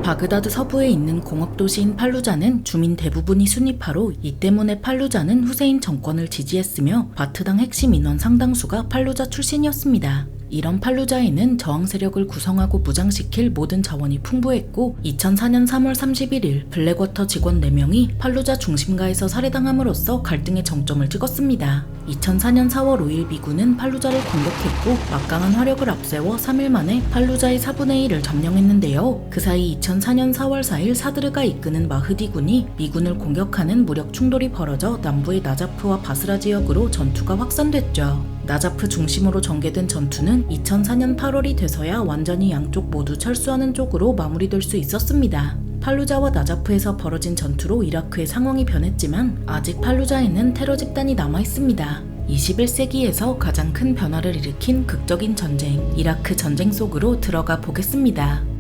바그다드 서부에 있는 공업도시인 팔루자는 주민 대부분이 순위파로 이 때문에 팔루자는 후세인 정권을 지지했으며 바트당 핵심 인원 상당수가 팔루자 출신이었습니다. 이런 팔루자에는 저항 세력을 구성하고 무장시킬 모든 자원이 풍부했고 2004년 3월 31일 블랙워터 직원 4명이 팔루자 중심가에서 살해당함으로써 갈등의 정점을 찍었습니다. 2004년 4월 5일 미군은 팔루자를 공격했고 막강한 화력을 앞세워 3일 만에 팔루자의 4분의 1을 점령했는데요. 그 사이 2004년 4월 4일 사드르가 이끄는 마흐디군이 미군을 공격하는 무력 충돌이 벌어져 남부의 나자프와 바스라 지역으로 전투가 확산됐죠. 나자프 중심으로 전개된 전투는 2004년 8월이 돼서야 완전히 양쪽 모두 철수하는 쪽으로 마무리될 수 있었습니다. 팔루자와 나자프에서 벌어진 전투로 이라크의 상황이 변했지만 아직 팔루자에는 테러 집단이 남아있습니다. 21세기에서 가장 큰 변화를 일으킨 극적인 전쟁, 이라크 전쟁 속으로 들어가 보겠습니다.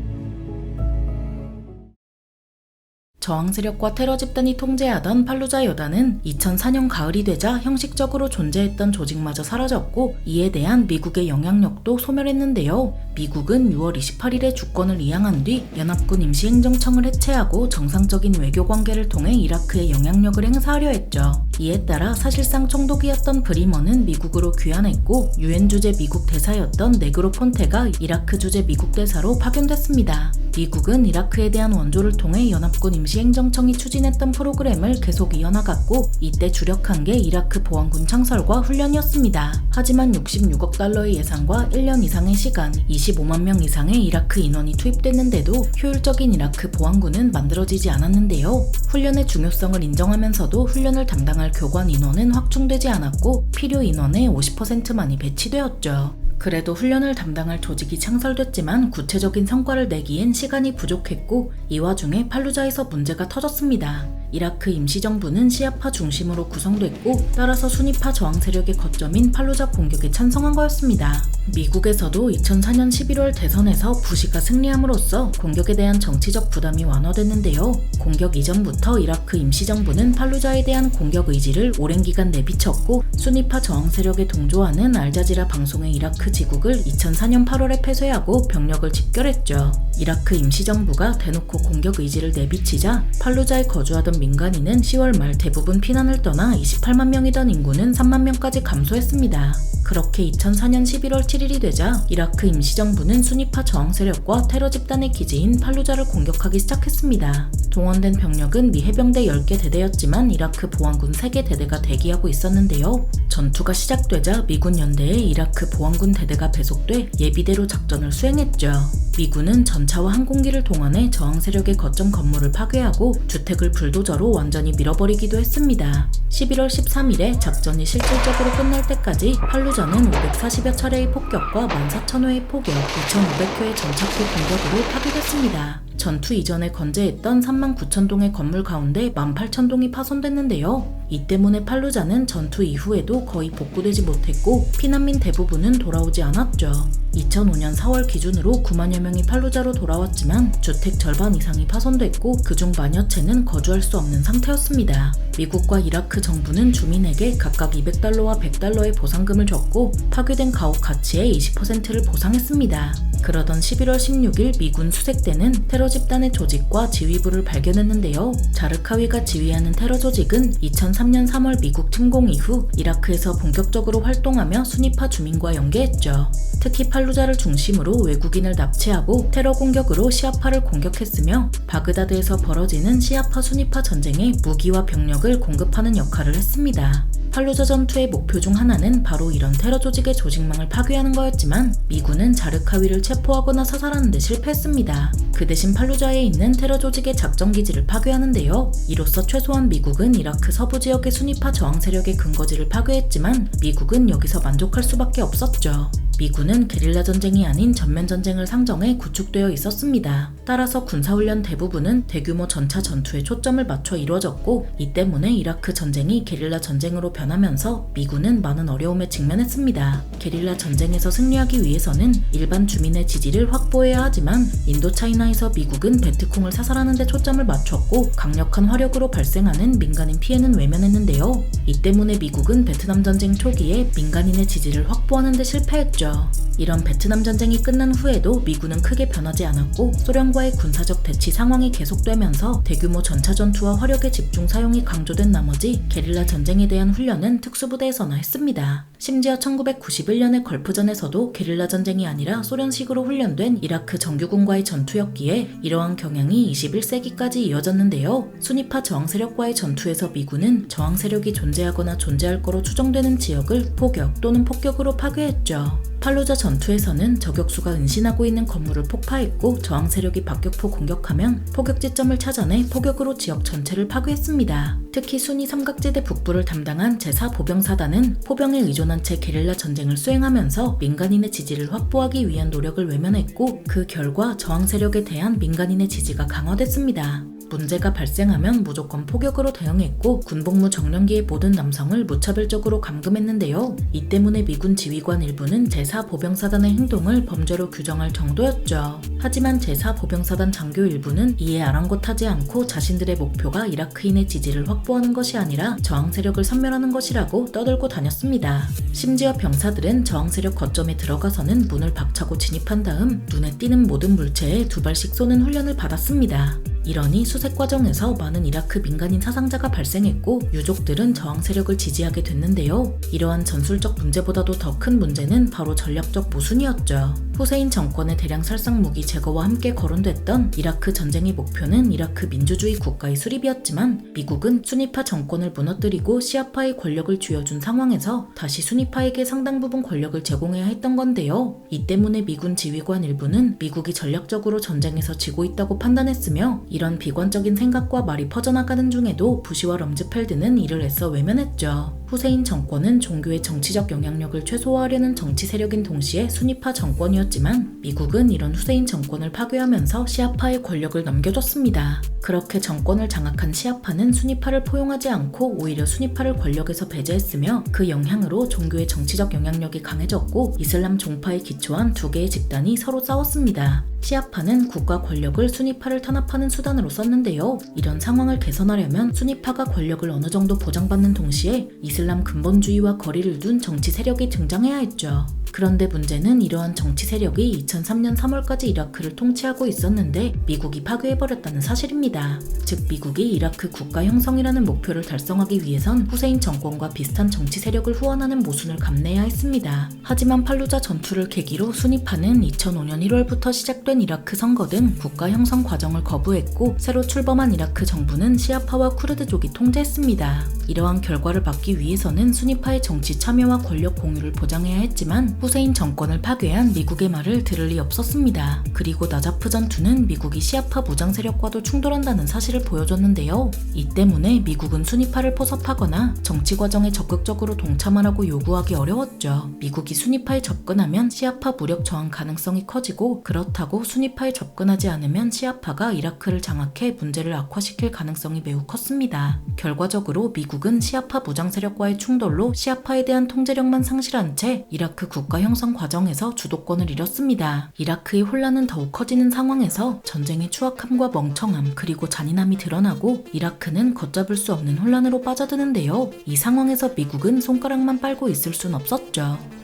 저항 세력과 테러 집단이 통제하던 팔루자 여단은 2004년 가을이 되자 형식적으로 존재했던 조직마저 사라졌고 이에 대한 미국의 영향력도 소멸했는데요. 미국은 6월 28일에 주권을 이양한 뒤 연합군 임시행정청을 해체하고 정상적인 외교 관계를 통해 이라크에 영향력을 행사하려 했죠. 이에 따라 사실상 총독이었던 브리먼은 미국으로 귀환했고 유엔 주재 미국 대사였던 네그로 폰테가 이라크 주재 미국 대사로 파견됐습니다. 미국은 이라크에 대한 원조를 통해 연합군 임시행정청이 추진했던 프로그램을 계속 이어나갔고 이때 주력한 게 이라크 보안군 창설과 훈련이었습니다. 하지만 66억 달러의 예산과 1년 이상의 시간, 25만 명 이상의 이라크 인원이 투입됐는데도 효율적인 이라크 보안군은 만들어지지 않았는데요. 훈련의 중요성을 인정하면서도 훈련을 담당할 교관 인원은 확충되지 않았고 필요 인원의 50%만이 배치되었죠. 그래도 훈련을 담당할 조직이 창설됐지만 구체적인 성과를 내기엔 시간이 부족했고 이 와중에 팔루자에서 문제가 터졌습니다. 이라크 임시정부는 시아파 중심으로 구성됐고 따라서 순위파 저항 세력의 거점인 팔루자 공격에 찬성한 거였습니다. 미국에서도 2004년 11월 대선에서 부시가 승리함으로써 공격에 대한 정치적 부담이 완화됐는데요. 공격 이전부터 이라크 임시정부는 팔루자에 대한 공격 의지를 오랜 기간 내비쳤고 순위파 저항 세력에 동조하는 알자지라 방송의 이라크 지국을 2004년 8월에 폐쇄하고 병력을 집결했죠. 이라크 임시정부가 대놓고 공격 의지를 내비치자 팔루자에 거주하던 민간인은 10월 말 대부분 피난을 떠나 28만 명이던 인구는 3만 명까지 감소했습니다. 그렇게 2004년 11월 7일이 되자 이라크 임시정부는 순위파 저항 세력과 테러 집단의 기지인 팔루자를 공격하기 시작했습니다. 동원된 병력은 미 해병대 10개 대대였지만 이라크 보안군 3개 대대가 대기하고 있었는데요. 전투가 시작되자 미군 연대에 이라크 보안군 대대가 배속돼 예비대로 작전을 수행했죠. 미군은 전차와 항공기를 동원해 저항 세력의 거점 건물을 파괴하고 주택을 불도저로 완전히 밀어버리기도 했습니다. 11월 13일에 작전이 실질적으로 끝날 때까지 팔루자는 540여 차례의 폭격과 14,000회의 포격, 2,500회의 전차포 공격으로 파괴됐습니다. 전투 이전에 건재했던 39,000동의 건물 가운데 18,000동이 파손됐는데요. 이 때문에 팔루자는 전투 이후에도 거의 복구되지 못했고 피난민 대부분은 돌아오지 않았죠. 2005년 4월 기준으로 9만여 명이 팔루자로 돌아왔지만 주택 절반 이상이 파손됐고 그중 만여 채는 거주할 수 없는 상태였습니다. 미국과 이라크 정부는 주민에게 각각 200달러와 100달러의 보상금을 줬고 파괴된 가옥 가치의 20%를 보상했습니다. 그러던 11월 16일 미군 수색대는 테러 집단의 조직과 지휘부를 발견했는데요. 자르카위가 지휘하는 테러 조직은 2003년 3월 미국 침공 이후 이라크에서 본격적으로 활동하며 순위파 주민과 연계했죠. 특히 팔루자를 중심으로 외국인을 납치하고 테러 공격으로 시아파를 공격했으며 바그다드에서 벌어지는 시아파 순위파 전쟁에 무기와 병력을 공급하는 역할을 했습니다. 팔루자 전투의 목표 중 하나는 바로 이런 테러 조직의 조직망을 파괴하는 거였지만 미군은 자르카위를 체포하거나 사살하는 데 실패했습니다. 그 대신 팔루자에 있는 테러 조직의 작전 기지를 파괴하는데요. 이로써 최소한 미국은 이라크 서부 지역의 순위파 저항 세력의 근거지를 파괴했지만 미국은 여기서 만족할 수밖에 없었죠. 미군은 게릴라 전쟁이 아닌 전면 전쟁을 상정해 구축되어 있었습니다. 따라서 군사훈련 대부분은 대규모 전차 전투에 초점을 맞춰 이루어졌고 이 때문에 이라크 전쟁이 게릴라 전쟁으로 변하면서 미군은 많은 어려움에 직면했습니다. 게릴라 전쟁에서 승리하기 위해서는 일반 주민의 지지를 확보해야 하지만 인도차이나 분야에서 미국은 베트콩을 사살하는 데 초점을 맞췄고 강력한 화력으로 발생하는 민간인 피해는 외면했는데요. 이 때문에 미국은 베트남 전쟁 초기에 민간인의 지지를 확보하는 데 실패했죠. 이런 베트남 전쟁이 끝난 후에도 미군은 크게 변하지 않았고 소련과의 군사적 대치 상황이 계속되면서 대규모 전차 전투와 화력의 집중 사용이 강조된 나머지 게릴라 전쟁에 대한 훈련은 특수부대에서나 했습니다. 심지어 1991년의 걸프전에서도 게릴라 전쟁이 아니라 소련식으로 훈련된 이라크 정규군과의 전투였기에 이러한 경향이 21세기까지 이어졌는데요. 순위파 저항 세력과의 전투에서 미군은 저항 세력이 존재하거나 존재할 거로 추정되는 지역을 포격 또는 폭격으로 파괴했죠. 팔루자 전투에서는 저격수가 은신하고 있는 건물을 폭파했고 저항 세력이 박격포 공격하면 포격 지점을 찾아내 포격으로 지역 전체를 파괴했습니다. 특히 순위 삼각지대 북부를 담당한 제4보병사단은 포병에 의존한 채 게릴라 전쟁을 수행하면서 민간인의 지지를 확보하기 위한 노력을 외면했고 그 결과 저항 세력에 대한 민간인의 지지가 강화됐습니다. 문제가 발생하면 무조건 포격으로 대응했고 군복무 정년기의 모든 남성을 무차별적으로 감금했는데요. 이 때문에 미군 지휘관 일부는 제4보병사단의 행동을 범죄로 규정할 정도였죠. 하지만 제4보병사단 장교 일부는 이에 아랑곳하지 않고 자신들의 목표가 이라크인의 지지를 확보하는 것이 아니라 저항 세력을 섬멸하는 것이라고 떠들고 다녔습니다. 심지어 병사들은 저항 세력 거점에 들어가서는 문을 박차고 진입한 다음 눈에 띄는 모든 물체에 2발씩 쏘는 훈련을 받았습니다. 이러니 수색 과정에서 많은 이라크 민간인 사상자가 발생했고 유족들은 저항 세력을 지지하게 됐는데요. 이러한 전술적 문제보다도 더 큰 문제는 바로 전략적 모순이었죠. 후세인 정권의 대량 살상 무기 제거와 함께 거론됐던 이라크 전쟁의 목표는 이라크 민주주의 국가의 수립이었지만 미국은 순위파 정권을 무너뜨리고 시아파의 권력을 쥐어준 상황에서 다시 순위파에게 상당 부분 권력을 제공해야 했던 건데요. 이 때문에 미군 지휘관 일부는 미국이 전략적으로 전쟁에서 지고 있다고 판단했으며 이런 비관적인 생각과 말이 퍼져나가는 중에도 부시와 럼즈펠드는 이를 애써 외면했죠. 후세인 정권은 종교의 정치적 영향력을 최소화하려는 정치 세력인 동시에 순위파 정권이었지만 미국은 이런 후세인 정권을 파괴하면서 시아파의 권력을 넘겨줬습니다. 그렇게 정권을 장악한 시아파는 순위파를 포용하지 않고 오히려 순위파를 권력에서 배제했으며 그 영향으로 종교의 정치적 영향력이 강해졌고 이슬람 종파에 기초한 두 개의 집단이 서로 싸웠습니다. 시아파는 국가 권력을 순위파를 탄압하는 수단으로 썼는데요. 이런 상황을 개선하려면 순위파가 권력을 어느 정도 보장받는 동시에 이슬람 근본주의와 거리를 둔 정치 세력이 등장해야 했죠. 그런데 문제는 이러한 정치 세력이 2003년 3월까지 이라크를 통치하고 있었는데 미국이 파괴해버렸다는 사실입니다. 즉 미국이 이라크 국가 형성이라는 목표를 달성하기 위해선 후세인 정권과 비슷한 정치 세력을 후원하는 모순을 감내해야 했습니다. 하지만 팔루자 전투를 계기로 순위파는 2005년 1월부터 시작된 이라크 선거 등 국가 형성 과정을 거부했고 새로 출범한 이라크 정부는 시아파와 쿠르드족이 통제했습니다. 이러한 결과를 막기 위해서는 순위파의 정치 참여와 권력 공유를 보장해야 했지만 후세인 정권을 파괴한 미국의 말을 들을 리 없었습니다. 그리고 나자프 전투는 미국이 시아파 무장 세력과도 충돌한다는 사실을 보여줬는데요. 이 때문에 미국은 순위파를 포섭하거나 정치 과정에 적극적으로 동참하라고 요구하기 어려웠죠. 미국이 순위파에 접근하면 시아파 무력 저항 가능성이 커지고 그렇다고 순위파에 접근하지 않으면 시아파가 이라크를 장악해 문제를 악화시킬 가능성이 매우 컸습니다. 결과적으로 미국은 시아파 무장 세력과의 충돌로 시아파에 대한 통제력만 상실한 채 이라크 국가 형성 과정에서 주도권을 잃었습니다. 이라크의 혼란은 더욱 커지는 상황에서 전쟁의 추악함과 멍청함 그리고 잔인함이 드러나고 이라크는 걷잡을 수 없는 혼란으로 빠져드는데요. 이 상황에서 미국은 손가락만 빨고 있을 순 없었죠.